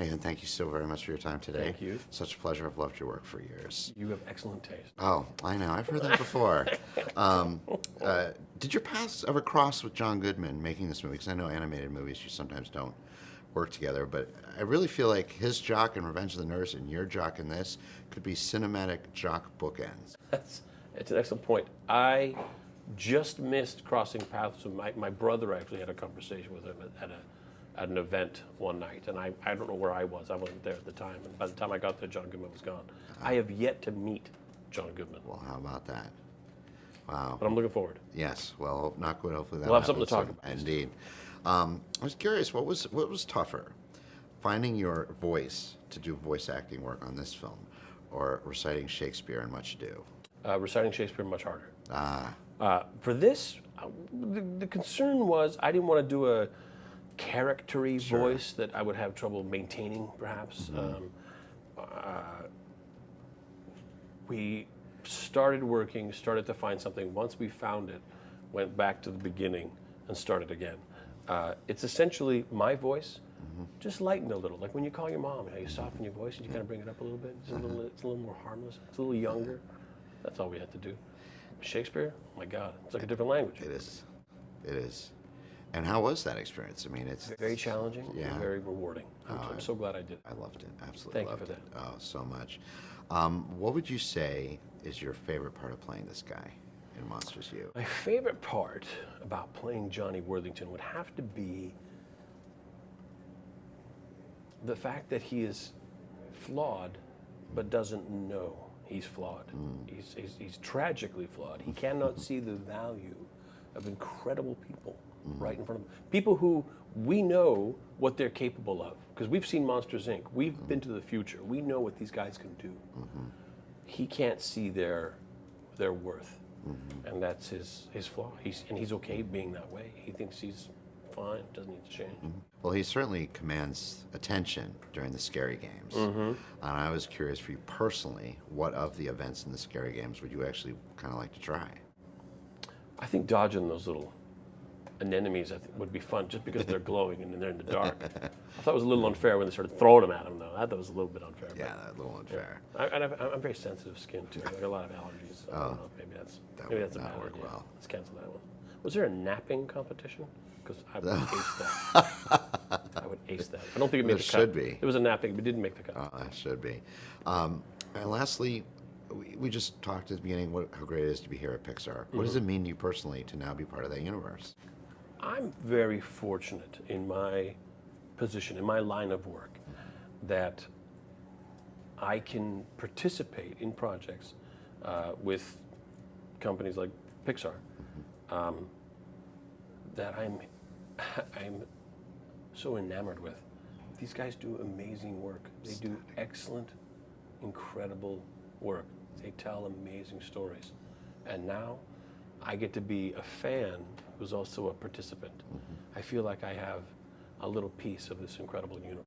Nathan, thank you so very much for your time today. Thank you. Such a pleasure. I've loved your work for years. You have excellent taste. Oh, I know. I've heard that before. Did your paths ever cross with John Goodman making this movie? Because I know animated movies, you sometimes don't work together, but I really feel like his Jock in Revenge of the Nerds and your Jock in this could be cinematic Jock bookends. It's an excellent point. I just missed crossing paths with my brother. Actually had a conversation with him at an event one night, and I don't know where I was. I wasn't there at the time, and by the time I got there, John Goodman was gone. I have yet to meet John Goodman. Well, how about that? Wow. But I'm looking forward. Yes. Well, not good. Hopefully that We'll have something to talk soon. about. Indeed. I was curious, what was tougher, finding your voice to do voice acting work on this film, or reciting Shakespeare in Much Ado? Reciting Shakespeare much harder. Ah. For this, the concern was I didn't want to do a character-y voice that I would have trouble maintaining, perhaps. We started working, started to find something. Once we found it, went back to the beginning and started again. It's essentially my voice, just lightened a little. Like when you call your mom, you soften your voice and you kind of bring it up a little bit. It's a little more harmless. It's a little younger. That's all we had to do. Shakespeare, oh my God, it's like a different language. It is. It is. And how was that experience? I mean, it's Very challenging, Yeah. very rewarding. I'm so glad I did. I loved it. Absolutely Thank you loved for it. Oh, so much. What would you say is your favorite part of playing this guy in Monsters U? My favorite part about playing Johnny Worthington would have to be the fact that he is flawed, but doesn't know he's flawed. He's tragically flawed. He cannot see the value of incredible people right in front of him. People who we know what they're capable of, because we've seen Monsters, Inc. We've been to the future. We know what these guys can do. He can't see their worth, and that's his flaw. He's okay being that way. He thinks he's fine, doesn't need to change. Well, he certainly commands attention during the Scary Games. And I was curious for you personally, what of the events in the Scary Games would you actually kind of like to try? I think dodging those little anemones would be fun, just because they're glowing and they're in the dark. I thought it was a little unfair when they started throwing them at him, though. I thought it was a little bit unfair. Yeah, a little unfair. I'm very sensitive skin too. I got a lot of allergies. So I don't know, maybe that's a bad work idea. well. Let's cancel that one. Was there a napping competition? Because I would ace that. I would ace that. I don't think it made the cut. There should be. It was a napping, but didn't make the cut. Oh, that should be. And lastly, we just talked at the beginning how great it is to be here at Pixar. What does it mean to you personally to now be part of that universe? I'm very fortunate in my position, in my line of work, that I can participate in projects with companies like Pixar that I'm so enamored with. These guys do amazing work. They do excellent, incredible work. They tell amazing stories. And now I get to be a fan who's also a participant. I feel like I have a little piece of this incredible universe.